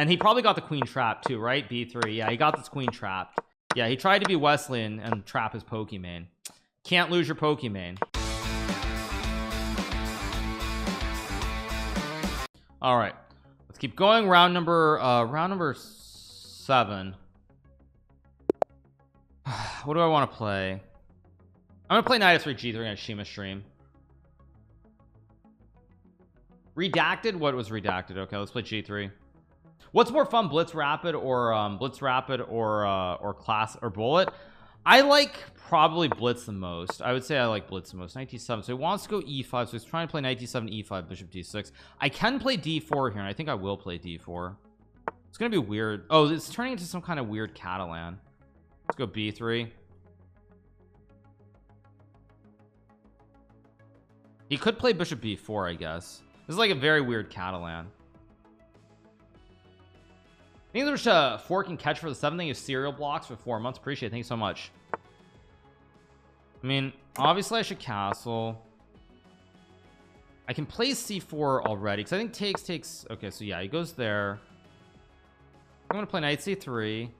and he probably got the queen trapped too, right? b3. Yeah, he got this queen trapped. Yeah, he tried to be Wesley and trap his Pokemon. Can't lose your Pokemon. All right, let's keep going. Round number 7. What do I want to play? I'm gonna play Knight f3 G3 on Shima stream. Redacted? What was redacted? Okay, let's play G3. What's more fun, Blitz Rapid or Class or Bullet? I like probably Blitz the most. I would say I like Blitz the most. Knight d7. So he wants to go e5. So he's trying to play Knight d7, e5, Bishop d6. I can play d4 here, and I think I will play d4. It's gonna be weird. Oh, it's turning into some kind of weird Catalan. Let's go b3. He could play Bishop b4, I guess. This is like a very weird Catalan. I think there's a fork and catch for the 7 thing is cereal blocks for 4 months. Appreciate it. Thank you so much. I mean, obviously I should castle. I can play c4 already because I think takes. Okay, so yeah, he goes there. I'm gonna play knight c3.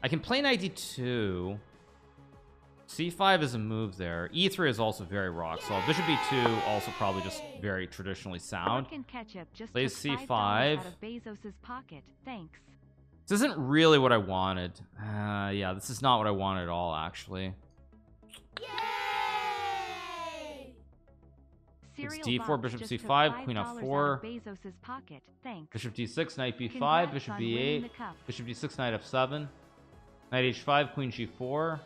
I can play knight d2. c5 is a move there. e3 is also very rock solid. Bishop b2 also probably just very traditionally sound. Plays c5. This isn't really what I wanted. Yeah, this is not what I wanted at all, actually. It's d4, bishop c5, queen f4, bishop d6, knight b5, bishop b8, bishop d6, knight f7, knight h5, queen g4,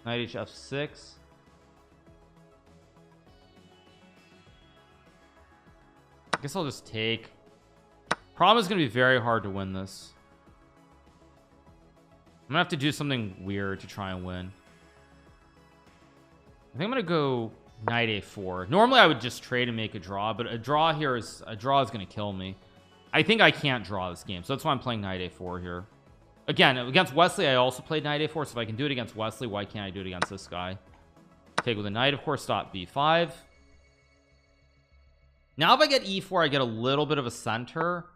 knight hf6. I guess I'll just take. Problem is going to be very hard to win this. I'm gonna have to do something weird to try and win. I think I'm gonna go knight a4. Normally I would just trade and make a draw, but a draw is gonna kill me. I think I can't draw this game, so that's why I'm playing knight a4 here. Again, against Wesley I also played knight a4, so if I can do it against Wesley, why can't I do it against this guy? Take with a knight, of course. Stop b5. Now if I get e4, I get a little bit of a center.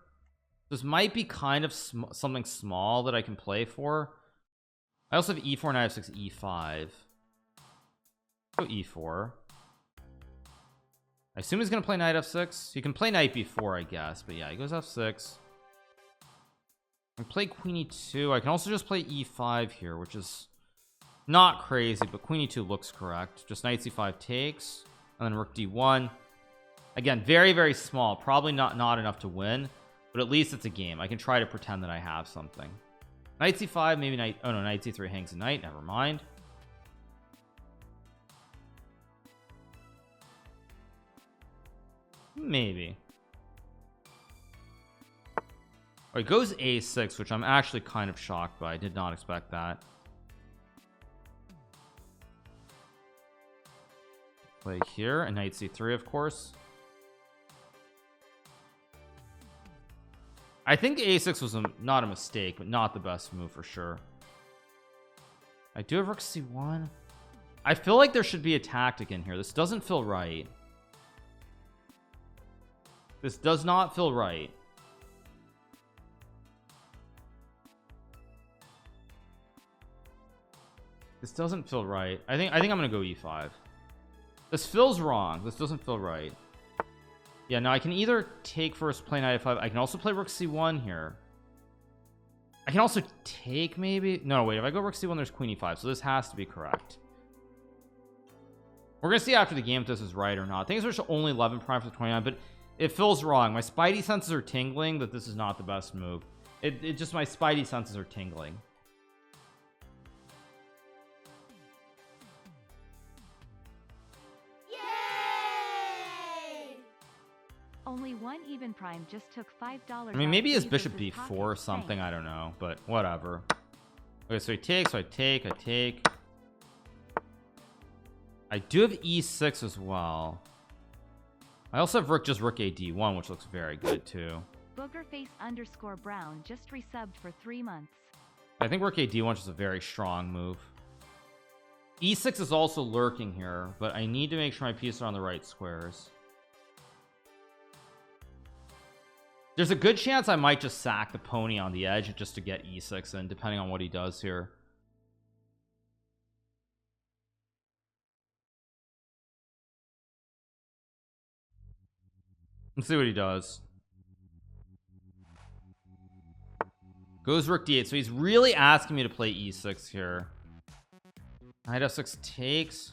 This might be kind of something small that I can play for. I also have e4, knight f6, e5. Go e4. I assume he's gonna play knight f6. He can play knight b4, I guess, but yeah, he goes f6. I can play queen e2. I can also just play e5 here, which is not crazy, but queen e2 looks correct. Just knight c5 takes, and then rook d1. Again, very, very small. Probably not enough to win, but at least it's a game. I can try to pretend that I have something. Knight c5, maybe knight. Oh no, knight c3 hangs a knight. Never mind. Maybe. Oh, he goes a6, which I'm actually kind of shocked by. I did not expect that. Play here, and knight c3, of course. I think a6 was not a mistake, but not the best move for sure. I do have rook c1. I feel like there should be a tactic in here. This doesn't feel right. This does not feel right. This doesn't feel right. I think I'm gonna go e5. This feels wrong. This doesn't feel right. Yeah, no, I can either take first, play knight f5. I can also play rook c1 here. I can also take maybe. No, wait. If I go rook c1, there's queen e5. So this has to be correct. We're gonna see after the game if this is right or not. Things are only 11 prime for the 29, but it feels wrong. My spidey senses are tingling that this is not the best move. It just, my spidey senses are tingling. Only one even prime just took $5. I mean, maybe it's bishop b4 or something. I don't know, but whatever. Okay, so he takes. So I take. I do have e6 as well. I also have rook a d1, which looks very good too. Boogerface_Brown just resubbed for 3 months. I think rook a d1 is a very strong move. e6 is also lurking here, but I need to make sure my pieces are on the right squares. There's a good chance I might just sack the pony on the edge just to get e6 in, depending on what he does here. Let's see what he does. Goes rook d8, so he's really asking me to play e6 here. Knight f6 takes.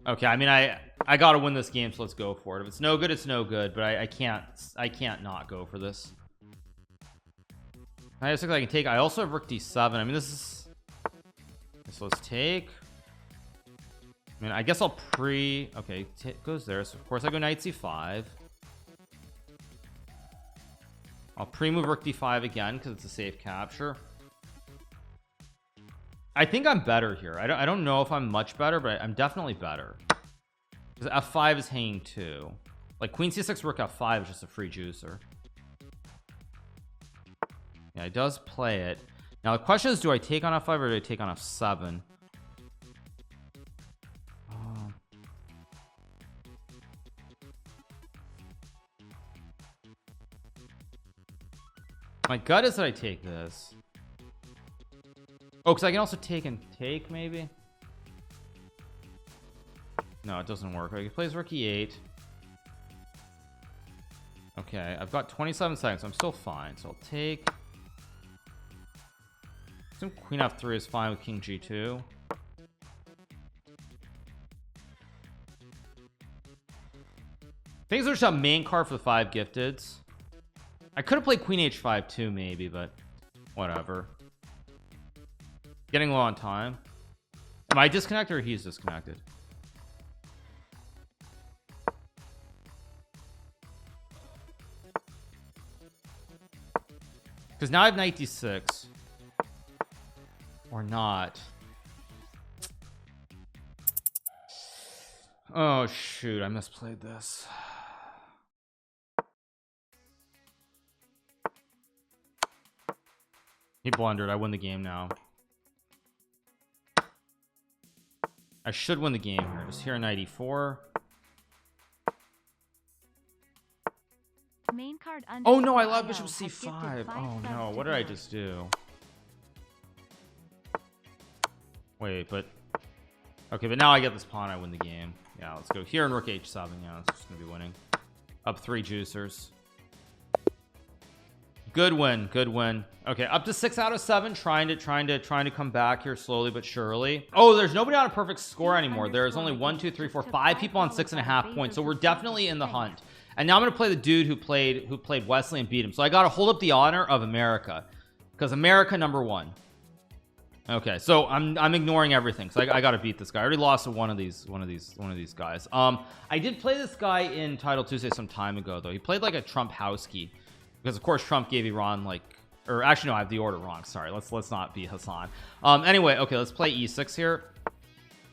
Okay, I mean I gotta win this game, so let's go for it. If it's no good, it's no good, but I can't not go for this. Knight f6 I can take. I also have rook d7. I mean, this is, so let's take. I mean, I guess I'll okay, goes there, so of course I go knight c5. I'll pre-move rook d5 again because it's a safe capture. I think I'm better here. I don't know if I'm much better, but I'm definitely better because f5 is hanging too. Like queen c6 rook f5 is just a free juicer. Yeah, he does play it. Now the question is, do I take on f5 or do I take on f7? My gut is that I take this. Oh, because I can also take and take, maybe. No, it doesn't work. He plays rook e8. Okay, I've got 27 seconds. I'm still fine, so I'll take. Some queen f3 is fine with king g2. Things are just a main card for the 5 gifteds. I could have played queen h5 too, maybe, but whatever. Getting low on time. Am I disconnected or he's disconnected? Because now I have knight d6. Or not. Oh shoot, I misplayed this. He blundered. I win the game now. I should win the game here. Just here, knight e4. Main card oh no, I love bishop c5. Oh no, what did I just do? Wait, but okay, but now I get this pawn, I win the game. Yeah, let's go here and rook h7. Yeah, it's just gonna be winning. Up 3 juicers. Good win, good win. Okay, up to 6 out of 7, trying to come back here slowly but surely. Oh, there's nobody on a perfect score anymore. There's only 1 2 3 4 5 people on 6.5 points, so we're definitely in the hunt. And now I'm gonna play the dude who played Wesley and beat him. So I gotta hold up the honor of America, because America #1. Okay, so I'm ignoring everything, so I gotta beat this guy. I already lost to one of these guys. I did play this guy in Title Tuesday some time ago though. He played like a Trump-howski, because of course Trump gave Iran like, or actually no, I have the order wrong, sorry. Let's not be Hassan. Anyway, okay, let's play e6 here.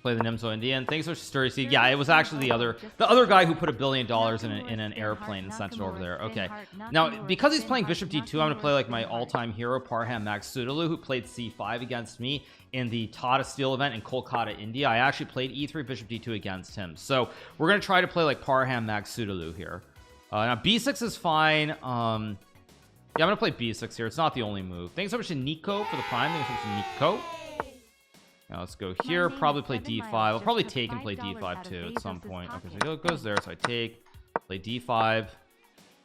Play the Nimzo Indian. Thanks for Sturdy Seed. Yeah, it was actually the other guy who put $1 billion in an airplane and sent it over there. Okay, now because he's playing bishop d2, I'm gonna play like my all-time hero Parham Magsudolu, who played c5 against me in the Tata Steel event in Kolkata, India. I actually played e3 bishop d2 against him, so we're gonna try to play like Parham Magsudolu here. Now b6 is fine. Yeah, I'm gonna play b6 here. It's not the only move. Thanks so much to Nico for the prime. Thanks so much to Nico. Now let's go here, probably play d5. I'll probably take and play d5 too at some point. Okay, so it goes there, so I take, play d5.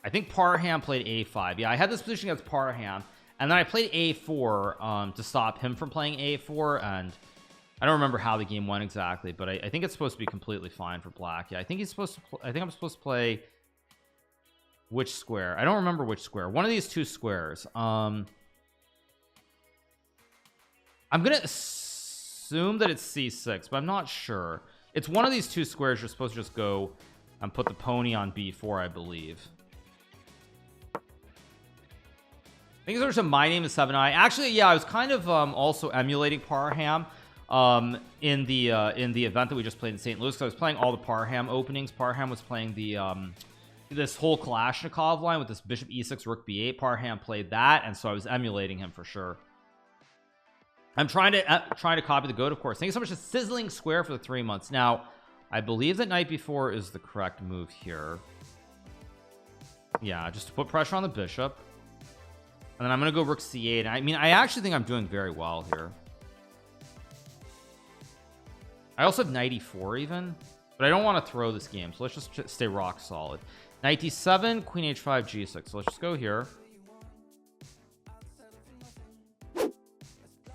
I think Parham played a5. Yeah, I had this position against Parham, and then I played a4 to stop him from playing a4, and I don't remember how the game went exactly, but I think it's supposed to be completely fine for black. Yeah, I think he's supposed to I think I'm supposed to play which square? I don't remember which square. One of these 2 squares. I'm gonna assume that it's c6, but I'm not sure. It's one of these 2 squares. You're supposed to just go and put the pony on b4, I believe. I think there's a My Name is 7i. Actually, yeah, I was kind of also emulating Parham in the event that we just played in St. Louis, because I was playing all the Parham openings. Parham was playing the this whole Kalashnikov line with this bishop e6 rook b8. Parham played that, and so I was emulating him for sure. I'm trying to copy the goat, of course. Thank you so much for Sizzling Square for the 3 months. Now I believe that knight b4 is the correct move here. Yeah, just to put pressure on the bishop. And then I'm gonna go rook c8. I mean, I actually think I'm doing very well here. I also have knight e4 even, but I don't want to throw this game, so let's just stay rock solid. Knight d7, queen h5, g6. So let's just go here.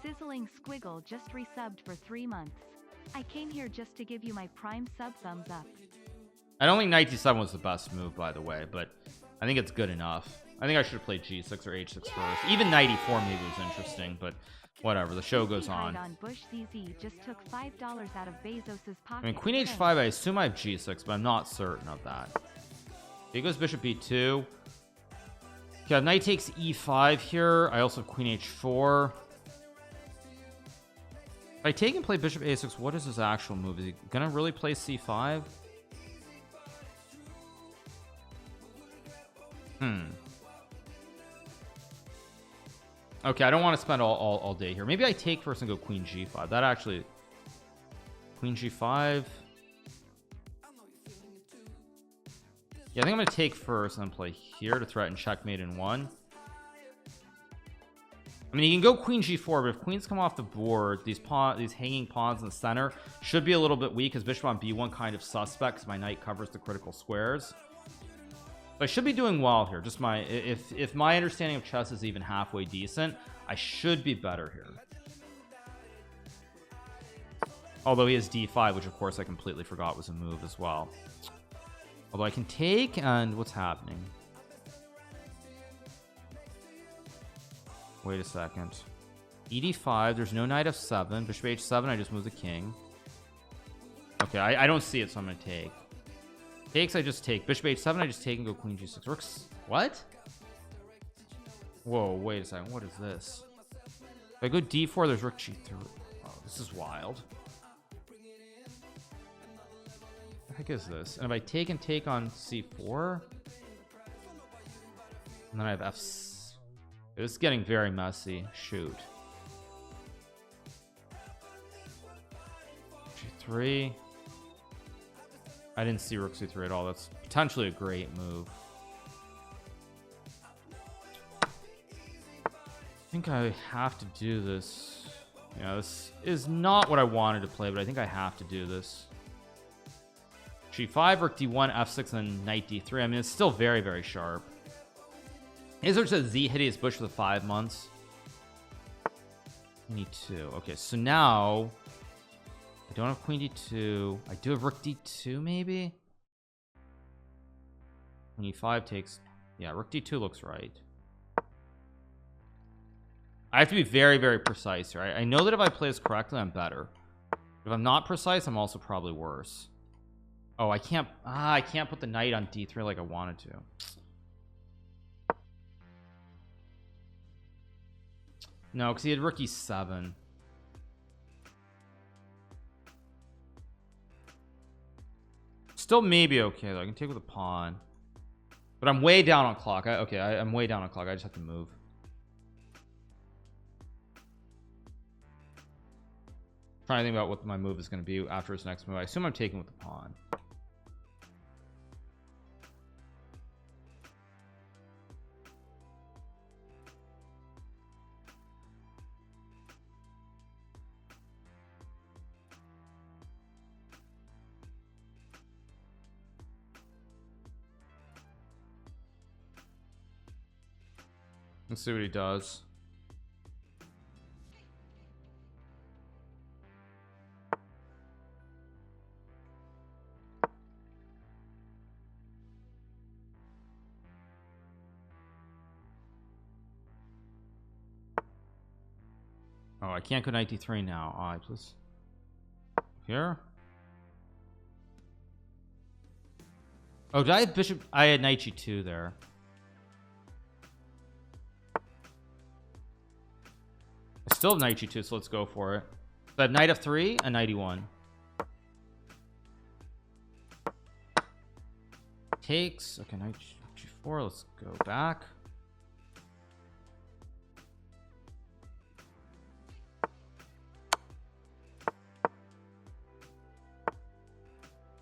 Sizzling Squiggle just resubbed for 3 months. I came here just to give you my prime sub thumbs up. I don't think knight d7 was the best move, by the way, but I think it's good enough. I think I should have played g6 or h6 first. Even knight e4 maybe was interesting, but whatever. The show goes on. Bush ZZ just took $5 out of Bezos's pocket. I mean, queen h5, I assume I have g6, but I'm not certain of that. Here goes bishop b2. Okay, knight takes e5 here. I also have queen h4. If I take and play bishop a6, what is his actual move? Is he gonna really play c5? Okay, I don't want to spend all day here. Maybe I take first and go queen g5. That actually... Queen g5. Yeah, I think I'm going to take first and then play here to threaten checkmate in 1. I mean, you can go queen g4, but if queens come off the board, these hanging pawns in the center should be a little bit weak, because bishop on b1 kind of suspect, because my knight covers the critical squares. So I should be doing well here. Just my if my understanding of chess is even halfway decent, I should be better here. Although he has d5, which of course I completely forgot was a move as well. Although I can take, and what's happening? Wait a second. ED5, there's no knight f7. Bishop h7, I just move the king. Okay, I don't see it, so I'm going to take. Takes, I just take. Bishop h7, I just take and go queen g6. Rooks. What? Whoa, wait a second. What is this? If I go d4, there's rook g3. Oh, this is wild. What the heck is this? And if I take and take on c4, and then I have f6. This is getting very messy. Shoot. g3. I didn't see rook c3 at all. That's potentially a great move. I think I have to do this. Yeah, this is not what I wanted to play, but I think I have to do this. g5, rook d1, f6, and then knight d3. I mean, it's still very, very sharp. Hazard says Z hideous bush for the 5 months. Queen e2. Okay, so now I don't have queen d2. I do have rook d2, maybe. Queen e5 takes. Yeah, rook d2 looks right. I have to be very, very precise here. I know that if I play this correctly, I'm better. If I'm not precise, I'm also probably worse. Oh, I can't. I can't put the knight on d3 like I wanted to. No, because he had rook e7. Still maybe okay, though. I can take with a pawn. But I'm way down on clock. I'm way down on clock. I just have to move. Trying to think about what my move is going to be after his next move. I assume I'm taking with the pawn. Let's see what he does. Oh, I can't go knight d3 now. Alright, please. Here. Oh, did I have bishop? I had knight g2 there. I still have knight g2, so let's go for it. So I have knight f3 and knight e1. Takes. Okay, knight g4. Let's go back.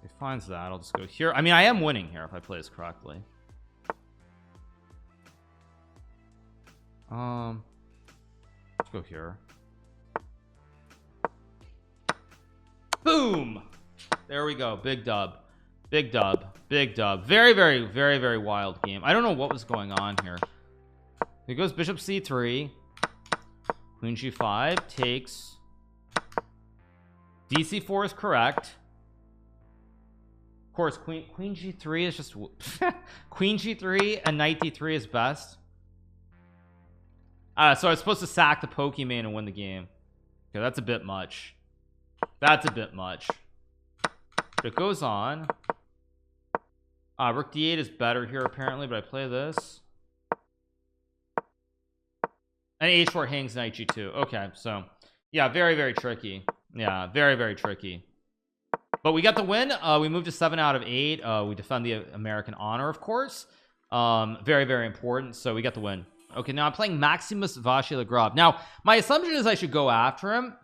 If he finds that, I'll just go here. I mean, I am winning here if I play this correctly. Let's go here. Boom, there we go. Big dub, big dub, big dub. Very, very, very, very wild game. I don't know what was going on here. It goes bishop c3, queen g5 takes, dc4 is correct. Of course, queen g3 is just queen g3 and knight d3 is best. So I was supposed to sack the Pokemon and win the game. Okay, that's a bit much. That's a bit much. But it goes on. Rook d8 is better here apparently, but I play this. And h4 hangs knight g2. Okay, so yeah, very, very tricky. Yeah, very, very tricky. But we got the win. We moved to 7 out of 8. We defend the American honor, of course. Very, very important. So we got the win. Okay, now I'm playing Maximus Vachier-Lagrave. Now, my assumption is I should go after him.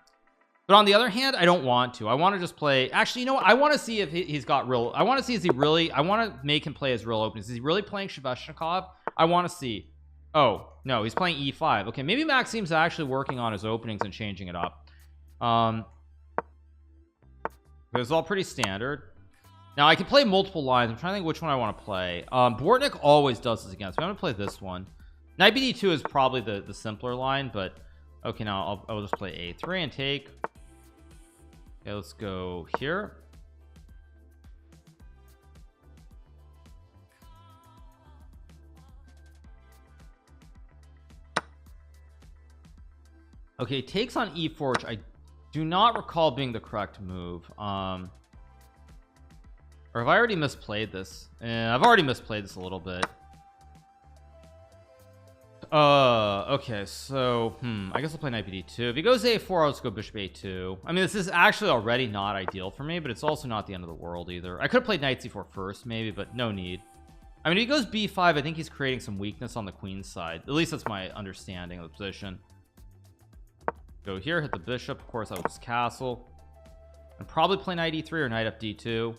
But on the other hand, I don't want to. I want to just play. Actually, you know what? I want to see if he's got real. I want to see is he really. I want to make him play his real openings. Is he really playing Sveshnikov? I want to see. Oh no, he's playing e5. Okay, maybe Maxim's actually working on his openings and changing it up. It's all pretty standard. Now I can play multiple lines. I'm trying to think which one I want to play. Bortnik always does this against me. I'm gonna play this one. Knight bd2 is probably the simpler line, but okay, now I'll just play a3 and take. Okay, let's go here. Okay, takes on e4, which I do not recall being the correct move. Or have I already misplayed this? I've already misplayed this a little bit. Okay, so I guess I'll play knight bd2. If he goes a4, I'll just go bishop a2. I mean, this is actually already not ideal for me, but it's also not the end of the world either. I could have played knight c4 first maybe, but no need. I mean, if he goes b5, I think he's creating some weakness on the queen's side. At least that's my understanding of the position. Go here, hit the bishop. Of course I will just castle and probably play knight e3 or knight up d2.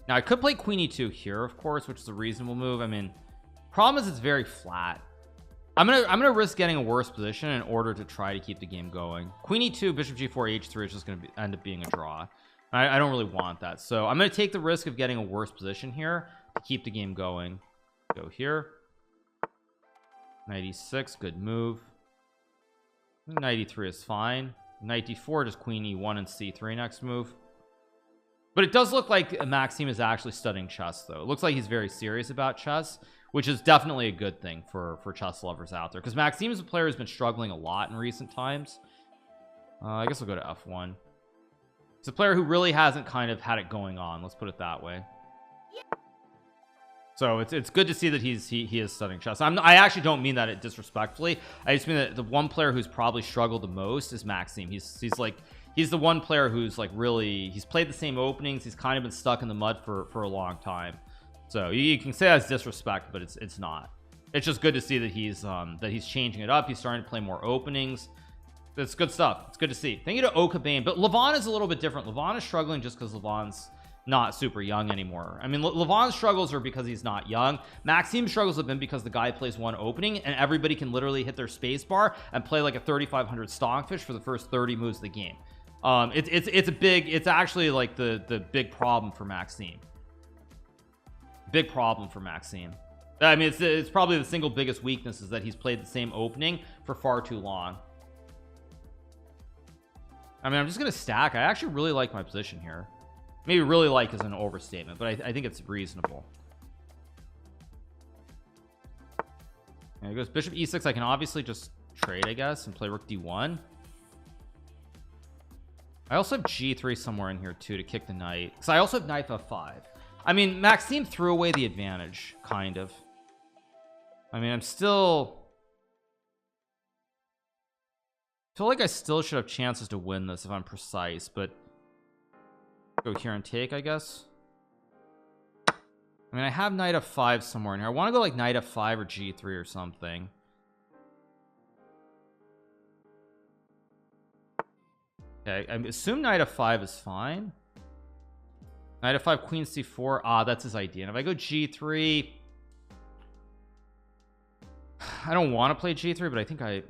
Now I could play queen e2 here, of course, which is a reasonable move. I mean, problem is it's very flat. I'm gonna risk getting a worse position in order to try to keep the game going. Queen e2, bishop g4, h3 is just gonna end up being a draw. I don't really want that, so I'm gonna take the risk of getting a worse position here to keep the game going. Go here, knight e6, good move. Knight e3 is fine. Knight d4, just queen e1 and c3 next move. But it does look like Maxim is actually studying chess, though. It looks like he's very serious about chess, which is definitely a good thing for chess lovers out there, because Maxim is a player who's been struggling a lot in recent times. I guess I'll go to f1. He's a player who really hasn't kind of had it going on, let's put it that way. So it's good to see that he is studying chess. I actually don't mean that disrespectfully. I just mean that the one player who's probably struggled the most is Maxim. He's the one player who's like really, he's played the same openings. He's kind of been stuck in the mud for a long time. So you can say that's disrespect, but it's not. It's just good to see that he's changing it up. He's starting to play more openings. It's good stuff. It's good to see. Thank you to Okabane. But Levon is a little bit different. Levon is struggling just because Levon's not super young anymore. I mean, Levon's struggles are because he's not young. Maxim's struggles have been because the guy plays one opening and everybody can literally hit their space bar and play like a 3500 stockfish for the first 30 moves of the game. It's actually like the big problem for Maxim. Big problem for Maxim. I mean, it's probably the single biggest weakness is that he's played the same opening for far too long. I mean, I'm just gonna stack. I actually really like my position here. Maybe really like is an overstatement, but I think it's reasonable. There goes bishop e6. I can obviously just trade, I guess, and play rook d1. I also have g3 somewhere in here too to kick the knight, because I also have knight f5. I mean, Maxim threw away the advantage, kind of. I mean, I feel like I still should have chances to win this if I'm precise, but go here and take, I guess. I mean, I have knight f5 somewhere in here. I want to go like knight f5 or g3 or something. Okay, I assume knight f5 is fine. Knight f5, queen c4. Ah, that's his idea. And if I go g3, I don't want to play g3, but I think I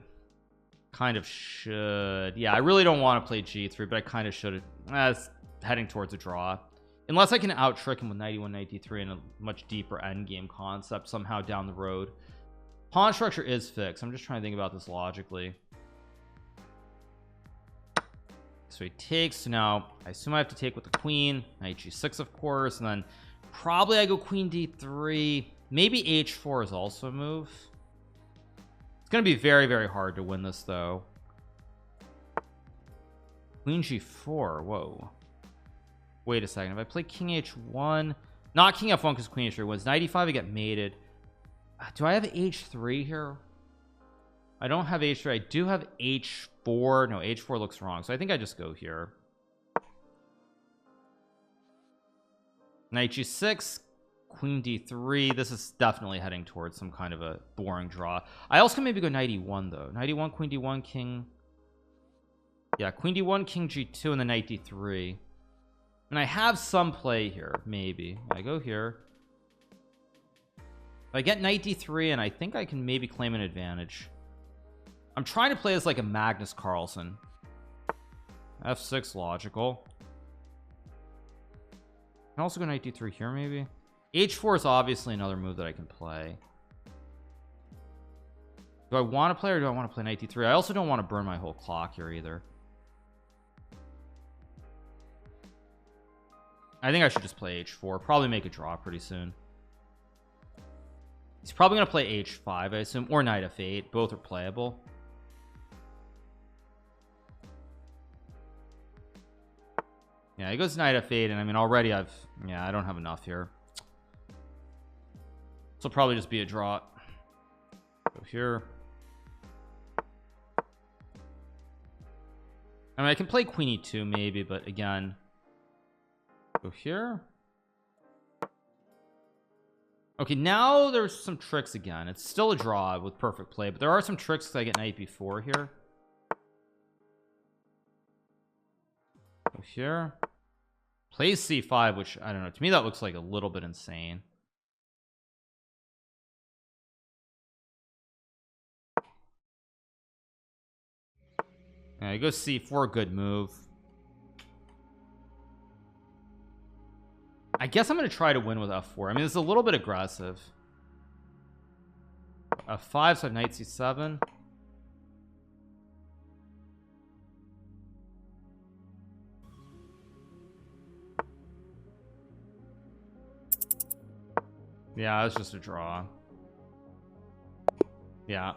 kind of should. Yeah, I really don't want to play g3, but I kind of should. It's heading towards a draw, unless I can out trick him with 91 93 and a much deeper end game concept somehow down the road. Pawn structure is fixed. I'm just trying to think about this logically. So he takes. So now I assume I have to take with the queen. Knight g6, of course, and then probably I go queen d3. Maybe h4 is also a move. It's going to be very, very hard to win this, though. Queen g4. Whoa. Wait a second. If I play king h1, not king f1 because queen h3 wins. 95, I get mated. Do I have h3 here? I don't have h3. I do have h4. No, h4 looks wrong. So I think I just go here. Knight g6. Queen d3. This is definitely heading towards some kind of a boring draw. I also can maybe go knight e1 though. Knight e1, queen d1, king. Yeah, queen d1, king g2, and then knight d3. And I have some play here. Maybe I go here. I get knight d3, and I think I can maybe claim an advantage. I'm trying to play this like a Magnus Carlsen. f6 logical. I can also go knight d3 here maybe. h4 is obviously another move that I can play. Do I want to play or do I want to play knight d3? I also don't want to burn my whole clock here either. I think I should just play h4. Probably make a draw pretty soon. He's probably going to play h5, I assume, or knight f8. Both are playable. Yeah, he goes knight f8, and I mean already I don't have enough here. So it'll probably just be a draw. Go here. I mean, I can play queen e2 maybe, but again, go here. Okay, now there's some tricks again. It's still a draw with perfect play, but there are some tricks because I get knight b4 here. Go here. Plays c5, which I don't know. To me, that looks like a little bit insane. Yeah, he goes c4, good move. I guess I'm going to try to win with f4. I mean, it's a little bit aggressive. f5, so I have knight c7. Yeah, it's just a draw. Yeah.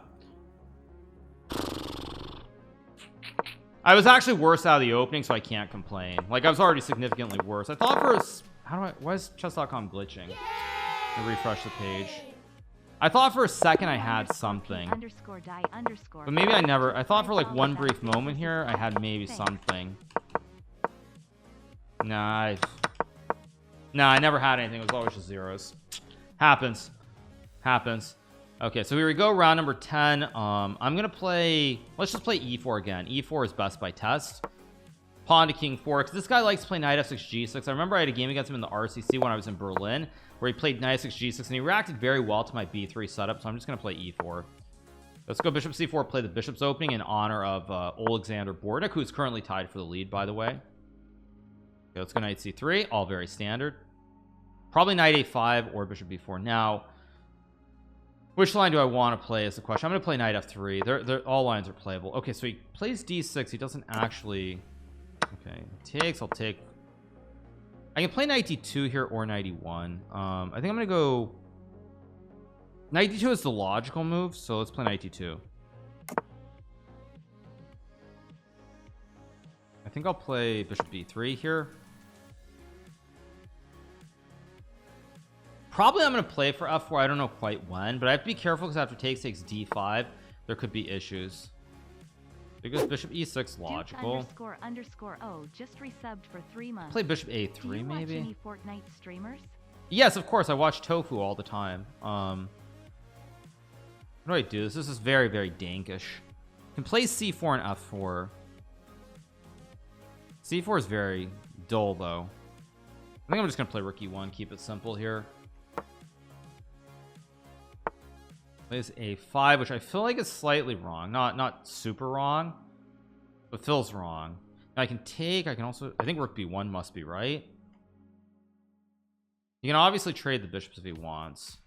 I was actually worse out of the opening, so I can't complain. Like, I was already significantly worse. I thought for a... why is chess.com glitching? I refresh the page. I thought for a second I had something. But maybe I thought for like one brief moment here, I had maybe something. Nah, I never had anything. It was always just zeros. Happens. Okay, so here we go, round number 10. I'm gonna play, let's just play e4 again. E4 is best by test. Pawn to king 4, because this guy likes to play knight f6 g6. I remember I had a game against him in the RCC when I was in Berlin where he played knight f6 g6 and he reacted very well to my b3 setup, so I'm just gonna play e4. Let's go bishop c4, play the bishop's opening in honor of Alexander Bornik, who's currently tied for the lead, by the way. Okay, let's go knight c3, all very standard. Probably knight a5 or bishop b4. Now, which line do I want to play is the question. I'm going to play knight f3. They're all lines are playable. Okay, so he plays d6. He doesn't actually... Okay, takes. I'll take... I can play knight d2 here or knight e1. I think I'm going to go... Knight d2 is the logical move, so let's play knight d2. I think I'll play bishop b3 here. Probably I'm going to play for f4. I don't know quite when, but I have to be careful because after takes d5, there could be issues. Because bishop e6 logical. __o just resubbed for 3 months. Play bishop a3 do you maybe. Watch any Fortnite streamers? Yes, of course. I watch Tofu all the time. What do I do? This is very, very dankish. Can play c4 and f4. c4 is very dull though. I think I'm just gonna play rook e1, keep it simple here. Plays a5, which I feel like is slightly wrong, not super wrong, but feels wrong. Now I can take, I can also, I think rook b1 must be right. You can obviously trade the bishops if he wants.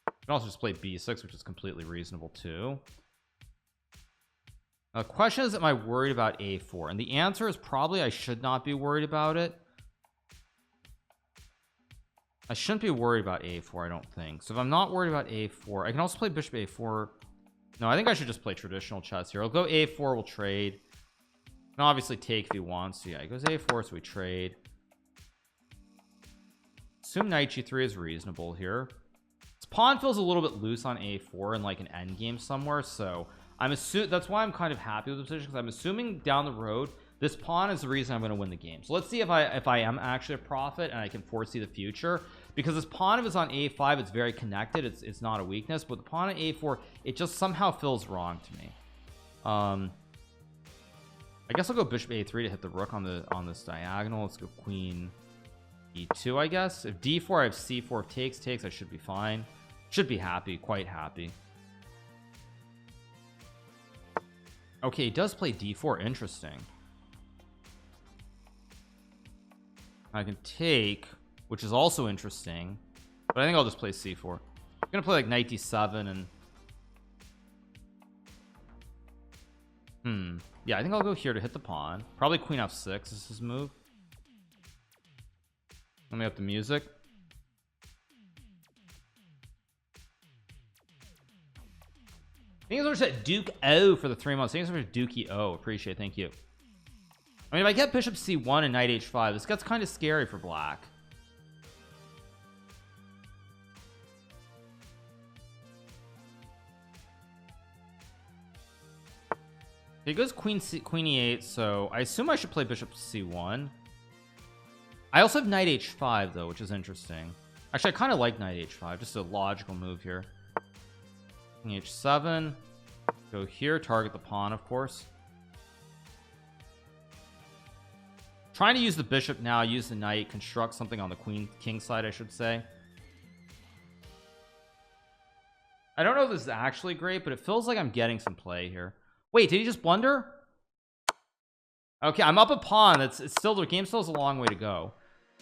You can also just play b6, which is completely reasonable too. Now the question is, am I worried about a4? And the answer is probably I should not be worried about it. I shouldn't be worried about a4, I don't think. So if I'm not worried about a4, I can also play bishop a4. No, I think I should just play traditional chess here. I'll go a4, we'll trade. And obviously take if he wants to. Yeah, he goes a4, so we trade. Assume knight g3 is reasonable here. This pawn feels a little bit loose on a4 in like an endgame somewhere, so I'm assuming that's why I'm kind of happy with the position, because I'm assuming down the road this pawn is the reason I'm going to win the game. So let's see if I am actually a prophet and I can foresee the future, because this pawn, if it's on a5, it's very connected, it's not a weakness, but the pawn at a4, it just somehow feels wrong to me. I guess I'll go bishop a3 to hit the rook on this diagonal. Let's go queen e2. I guess if d4, I have c4. If takes, I should be fine, should be happy, quite happy. Okay, he does play d4. Interesting. I can take, which is also interesting, but I think I'll just play c4. I'm gonna play like knight d7 and yeah, I think I'll go here to hit the pawn. Probably queen f6 is his move. Let me up the music. Thank you so much at Duke O for the 3 months. Thank you so much, Dukey O. Appreciate it. Thank you. I mean, if I get bishop c1 and knight h5, this gets kind of scary for black. He goes queen e8, so I assume I should play bishop c1. I also have knight h5 though, which is interesting. Actually, I kind of like knight h5, just a logical move here. King h7, go here, target the pawn, of course. Trying to use the bishop now, use the knight, construct something on the king side, I should say. I don't know if this is actually great, but it feels like I'm getting some play here. Wait, did he just blunder? Okay, I'm up a pawn. It's still, the game still has a long way to go,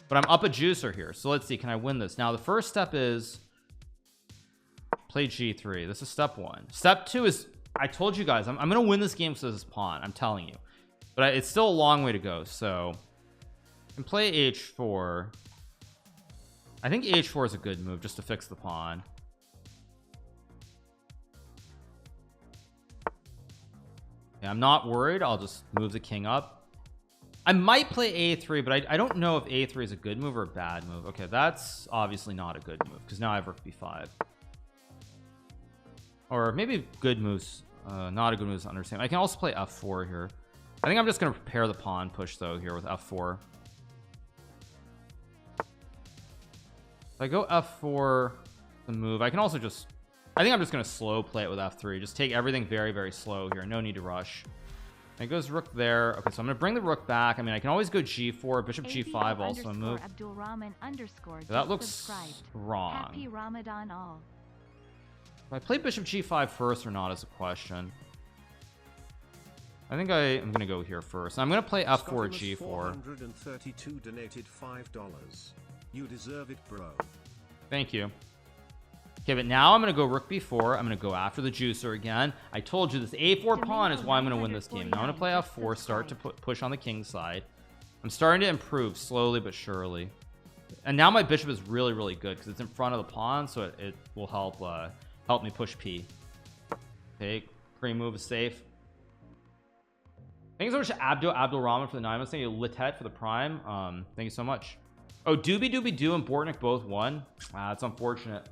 but I'm up a juicer here. So let's see, can I win this? Now the first step is play g3. This is step one. Step two is, I told you guys, I'm gonna win this game because of this pawn, I'm telling you, but it's still a long way to go. So I can play h4. I think h4 is a good move just to fix the pawn. Yeah, I'm not worried. I'll just move the king up. I might play a3, but I don't know if a3 is a good move or a bad move. Okay, that's obviously not a good move because now I have rook b5, or maybe good moves, not a good move to understand. I can also play f4 here. I think I'm just going to prepare the pawn push though here with f4. If I go f4 the move, I can also just, I think I'm just going to slow play it with f3. Just take everything very, very slow here. No need to rush. And it goes rook there. Okay, so I'm going to bring the rook back. I mean, I can always go g4, bishop g5, also a move. That looks wrong. Happy Ramadan all. If I play bishop g5 first or not is a question. I think I am going to go here first. I'm going to play f4 g4. 432 donated $5. You deserve it, bro. Thank you. Okay, but now I'm going to go rook b4. I'm going to go after the juicer again. I told you this a4 pawn is why I'm going to win this game. Now I'm going to play f4, start to push on the king side. I'm starting to improve slowly but surely. And now my bishop is really, really good because it's in front of the pawn, so it will help me push p. Okay, pre-move is safe. Thank you so much to Abdul Rahman for the 9 months. Thank you to Litet for the prime. Thank you so much. Oh, Doobie Doo and Bortnick both won. That's unfortunate.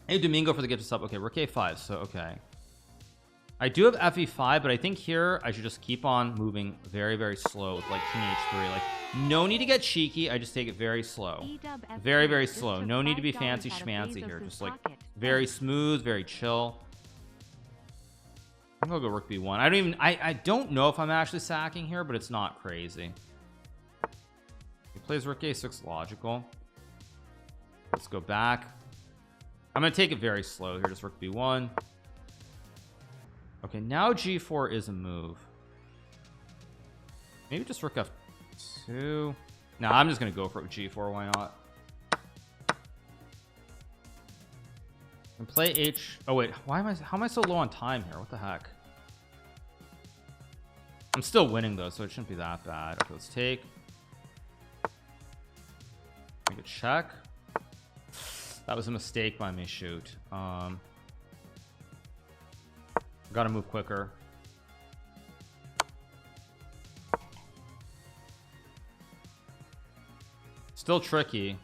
Hey, Domingo for the gift of sub. Okay, rook a5. So, okay. I do have fe5, but I think here I should just keep on moving very, very slow with like king h3. Like, no need to get cheeky. I just take it very slow. Very, very slow. No need to be fancy schmancy here. Just like very smooth, very chill. I think I'll go rook b1. I don't know if I'm actually sacking here, but it's not crazy. He plays rook a6, logical. Let's go back. I'm gonna take it very slow here. Just rook b1. Okay, now g4 is a move. Maybe just rook f2. No, I'm just gonna go for it with g4. Why not? And play h. Oh wait, why am I? How am I so low on time here? What the heck? I'm still winning though, so it shouldn't be that bad. Okay, let's take. Make a check. That was a mistake by me. Shoot. Gotta move quicker. Still tricky.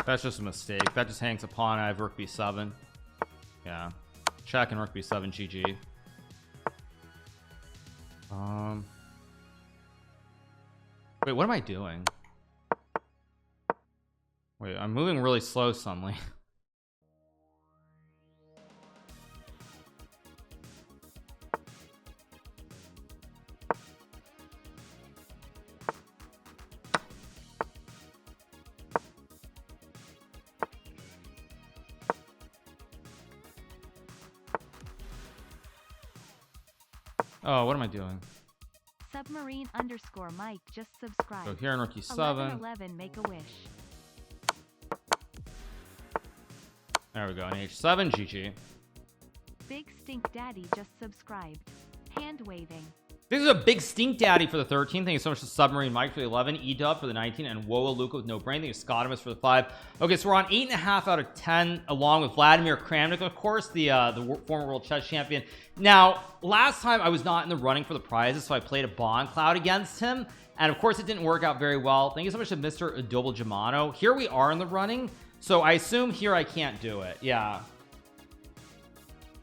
That's just a mistake. That just hangs upon. I have rook b7. Yeah, check and rook b7. GG. Wait, what am I doing? Wait, I'm moving really slow suddenly. Oh, what am I doing? Submarine _ Mike just subscribed. So here in rook e7. 11 make a wish. There we go. On h7. GG. Big Stink Daddy just subscribed. Hand waving. This is a big stink daddy for the 13. Thank you so much to Submarine Mike for the 11, Edub for the 19, and Woa Luca with no brain. Thank you, Scotimus for the 5. Okay, so we're on 8.5 out of 10, along with Vladimir Kramnik, of course, the former world chess champion. Now, last time I was not in the running for the prizes, so I played a Bond Cloud against him, and of course it didn't work out very well. Thank you so much to Mr. Adobo Germano. Here we are in the running, so I assume here I can't do it.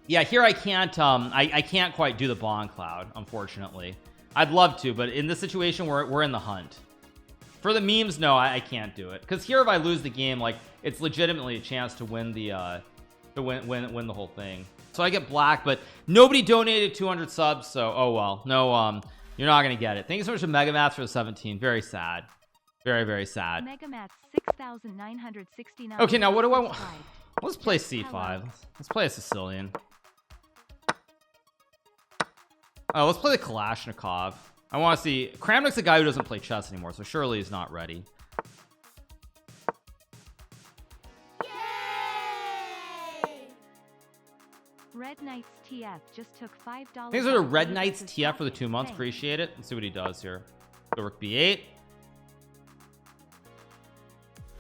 Yeah, here I can't I can't quite do the Bond Cloud, unfortunately. I'd love to, but in this situation we're in the hunt. For the memes, no, I can't do it, because here if I lose the game, like, it's legitimately a chance to win the win the whole thing. So I get black, but nobody donated 200 subs, so oh well. No, you're not gonna get it. Thank you so much to Megamath for the 17. Very sad. Very, very sad. Megamath 6969. Okay, now what do I want? Let's play c5. Let's play a Sicilian. Oh, let's play the Kalashnikov. I want to see. Kramnik's a guy who doesn't play chess anymore, so surely he's not ready. Yay! Red Knights TF just took $5. Thanks for the Red Knights TF for the 2 months. Appreciate it. Let's see what he does here. So rook b8.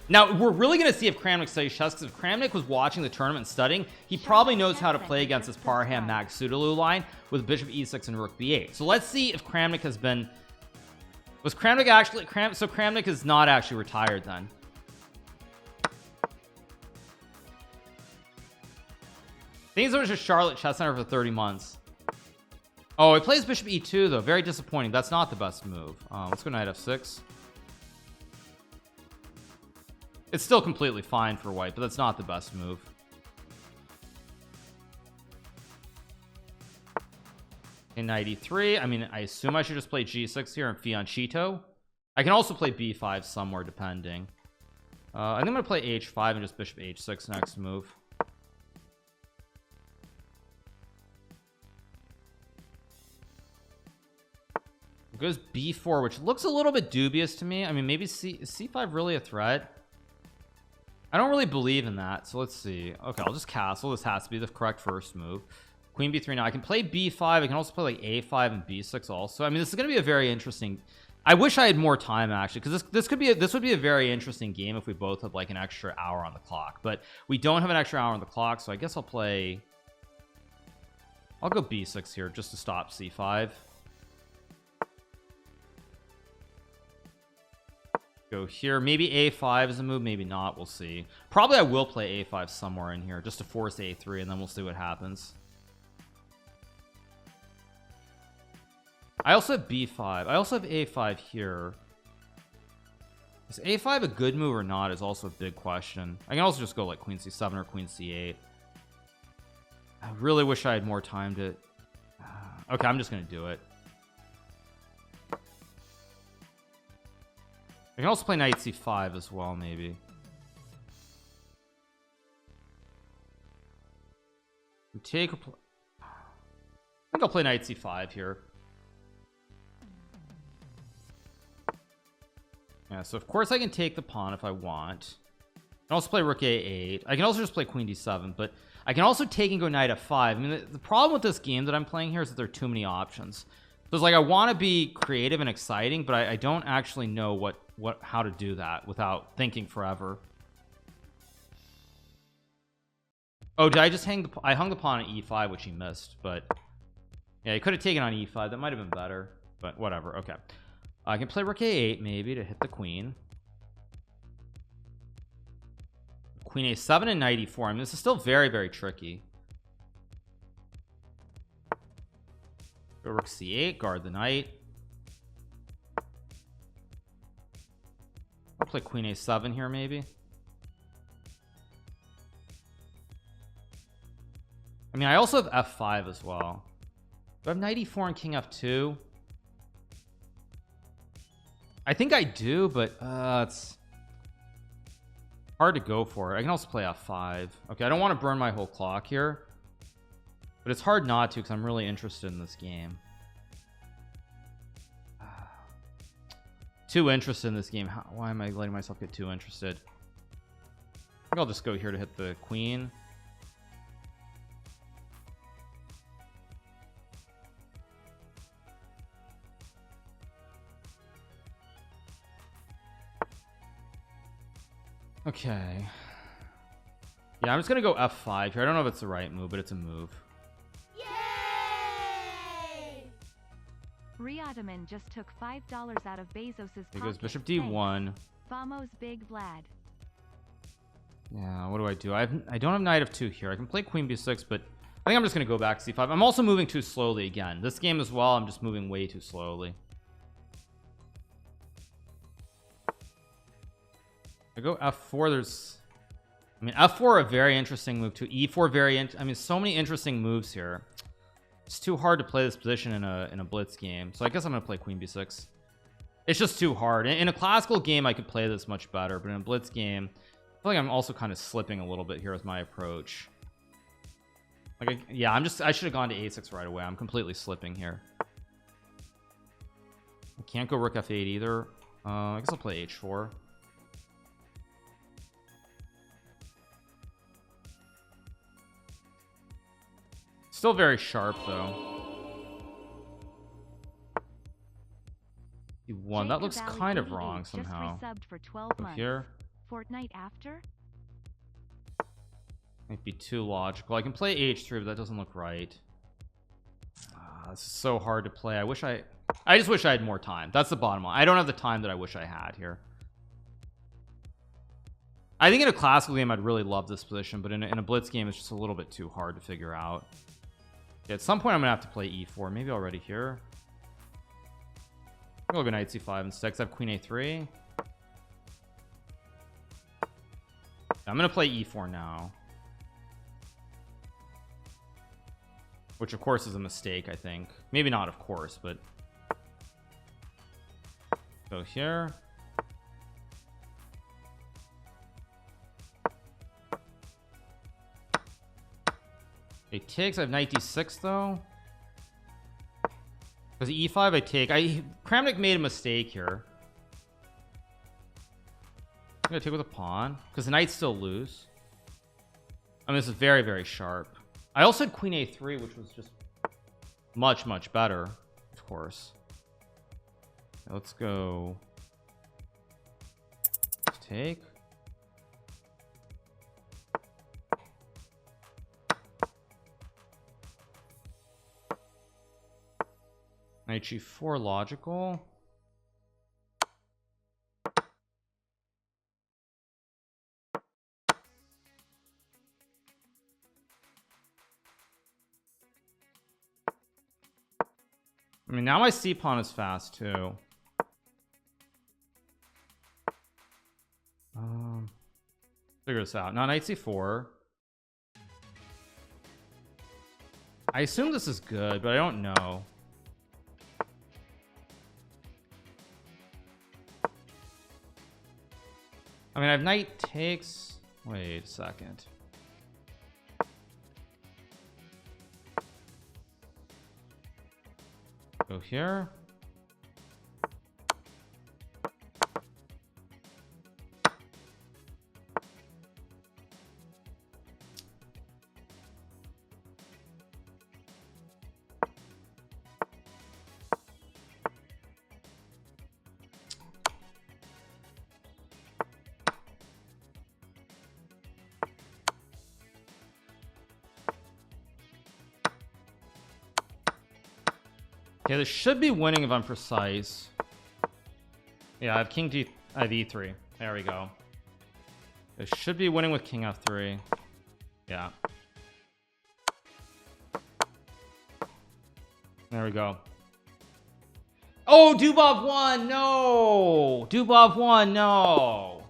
Now we're really going to see if Kramnik studies chess, because if Kramnik was watching the tournament and studying, he probably knows how to play against this Parham Magsudaloo line with bishop e6 and rook b8. So let's see if Kramnik has been. Was Kramnik actually so Kramnik is not actually retired then? Things are just Charlotte Chess Center for 30 months. Oh, he plays bishop e2 though. Very disappointing. That's not the best move. Let's go knight f6. It's still completely fine for white, but that's not the best move. In knight e3, I mean, I assume I should just play g6 here and fianchetto. I can also play b5 somewhere depending. I think I'm gonna play h5 and just bishop h6 next move. It goes b4, which looks a little bit dubious to me. I mean, maybe is c5 really a threat? I don't really believe in that, so let's see. Okay, I'll just castle. This has to be the correct first move. Queen b3. Now I can play b5. I can also play like a5 and b6 also. I mean, this is going to be a very interesting. I wish I had more time actually, because this would be a very interesting game if we both had like an extra hour on the clock. But we don't have an extra hour on the clock, so I guess I'll go b6 here just to stop c5. Go here. Maybe a5 is a move, maybe not. We'll see. Probably I will play a5 somewhere in here just to force a3, and then we'll see what happens. I also have b5. I also have a5 here. Is a5 a good move or not is also a big question. I can also just go like queen c7 or queen c8. I really wish I had more time to okay, I'm just gonna do it. I can also play knight c5 as well, maybe. I think I'll play knight c5 here. Yeah, so of course I can take the pawn if I want. I can also play rook a8. I can also just play queen d7, but I can also take and go knight f5. I mean, the problem with this game that I'm playing here is that there are too many options. So it's like I want to be creative and exciting, but I don't actually know how to do that without thinking forever. Oh, did I just I hung the pawn on e5, which he missed, but yeah, he could have taken on e5. That might have been better, but whatever. Okay, I can play rook a8 maybe to hit the queen. Queen a7 and knight e4. I mean, this is still very, very tricky. Go rook c8, guard the knight. I'll play queen a7 here maybe. I mean, I also have f5 as well. Do I have knight e4 and king f2? I think I do, but it's hard to go for it. I can also play f5. Okay, I don't want to burn my whole clock here, but it's hard not to because I'm really interested in this game. Too interested in this game. Why am I letting myself get too interested? I think I'll just go here to hit the queen. Okay. Yeah, I'm just gonna go f5 here. I don't know if it's the right move, but it's a move. Yay! Riataman just took $5 out of Bezos's pocket. Here goes bishop d1. Thanks. Vamos, Big Vlad. Yeah, what do? I don't have knight f2 here. I can play queen b6, but I think I'm just gonna go back c5. I'm also moving too slowly again. This game as well, I'm just moving way too slowly. I go f4. I mean, f4 a very interesting move too. e4 I mean, so many interesting moves here. It's too hard to play this position in a blitz game, so I guess I'm gonna play queen b6. It's just too hard. In a classical game I could play this much better, but in a blitz game I feel like I'm also kind of slipping a little bit here with my approach. Like, yeah, I should have gone to a6 right away. I'm completely slipping here. I can't go rook f8 either. I guess I'll play h4. Still very sharp though. E1. That looks kind of wrong somehow. For 12 months. Here. Fortnite after? Might be too logical. I can play h3, but that doesn't look right. This is so hard to play. I just wish I had more time. That's the bottom line. I don't have the time that I wish I had here. I think in a classical game I'd really love this position, but in a blitz game it's just a little bit too hard to figure out. Yeah, at some point I'm gonna have to play e4, maybe already here. I'll go knight c5 instead. I have queen a3. I'm gonna play e4 now, which of course is a mistake. I think maybe not, of course, but go here. It takes. I have knight d6 though, because e5 I take. Kramnik made a mistake here. I'm gonna take with a pawn because the knight's still loose. I mean, this is very, very sharp. I also had queen a3, which was just much, much better, of course. Let's go. Let's take. Knight g4 logical. I mean, now my c pawn is fast too. Figure this out. Now knight c4. I assume this is good, but I don't know. I mean, I have knight takes. Wait a second. Go here. Okay, this should be winning if I'm precise. Yeah, I have king D. I have e3. There we go. It should be winning with king f3. Yeah. There we go. Oh, Dubov won. No, Dubov won. No,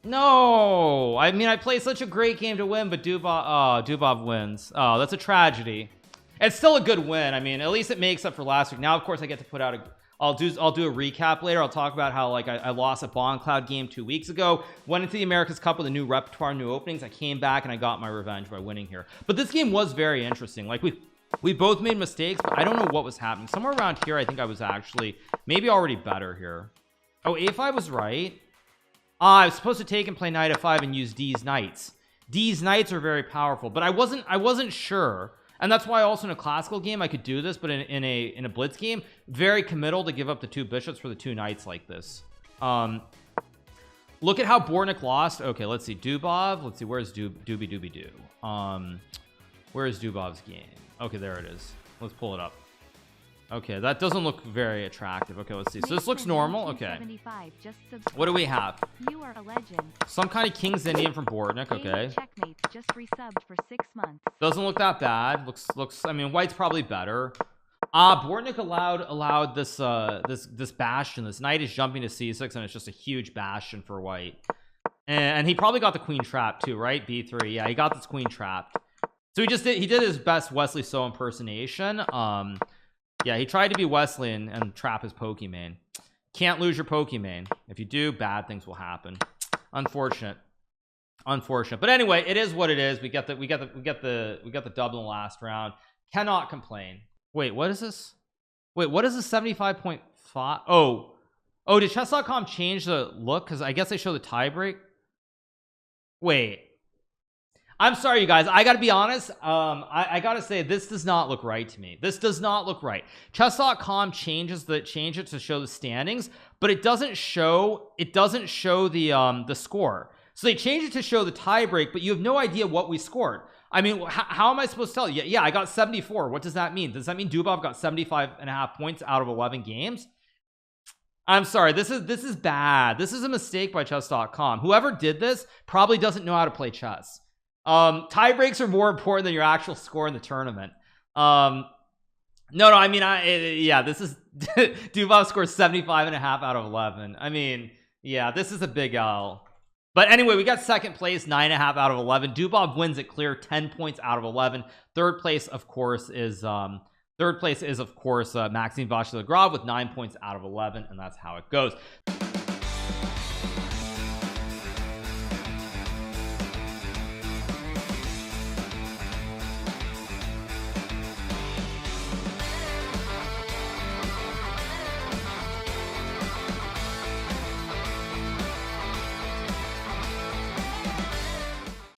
no. I mean, I played such a great game to win, but Dubov wins. Oh, that's a tragedy. It's still a good win. I mean, at least it makes up for last week. Now, of course, I get to put out a. I'll do a recap later. I'll talk about how like I lost a Bond Cloud game 2 weeks ago. Went into the America's Cup with a new repertoire, new openings. I came back and I got my revenge by winning here. But this game was very interesting. Like we both made mistakes, but I don't know what was happening. Somewhere around here, I think I was actually maybe already better here. Oh, a5 was right. I was supposed to take and play knight f5 and use D's knights. D's knights are very powerful, but I wasn't sure. And that's why also in a classical game I could do this, but in a blitz game, very committal to give up the 2 bishops for the 2 knights like this. Look at how Bortnik lost. Okay, let's see. Dubov. Let's see. Where's Doobie-Doo? Where is Dubov's game? Okay, there it is. Let's pull it up. Okay, that doesn't look very attractive. Okay, let's see. So this looks normal. Okay. What do we have? You are a legend. Some kind of King's Indian from Bortnik. Okay. Checkmate just resubbed for 6 months. Doesn't look that bad. Looks. I mean, white's probably better. Bortnik allowed this bastion. This knight is jumping to c6, and it's just a huge bastion for white. And he probably got the queen trapped too, right? b3. Yeah, he got this queen trapped. So he did his best Wesley So impersonation. Yeah, he tried to be Wesley and trap his Pokemon. Can't lose your Pokemon. If you do, bad things will happen. Unfortunate. But anyway, it is what it is. We got the dub in the last round. Cannot complain. Wait, what is this? Wait, what is this 75.5? Oh, did chess.com change the look? Because I guess they show the tiebreak. Wait. I'm sorry, you guys. I gotta be honest. I gotta say this does not look right to me. This does not look right. Chess.com change it to show the standings, but it doesn't show the score. So they changed it to show the tiebreak, but you have no idea what we scored. I mean, how am I supposed to tell you? Yeah, I got 74. What does that mean? Does that mean Dubov got 75.5 points out of 11 games? I'm sorry. This is bad. This is a mistake by chess.com. Whoever did this probably doesn't know how to play chess. Tie breaks are more important than your actual score in the tournament. No, I mean, yeah, this is Dubov scores 75.5 out of 11. I mean, yeah, this is a big L. But anyway, we got second place, 9.5 out of 11. Dubov wins it clear, 10 points out of 11. Third place, of course, is Maxime Vachier-Lagrave with 9 points out of 11, and that's how it goes.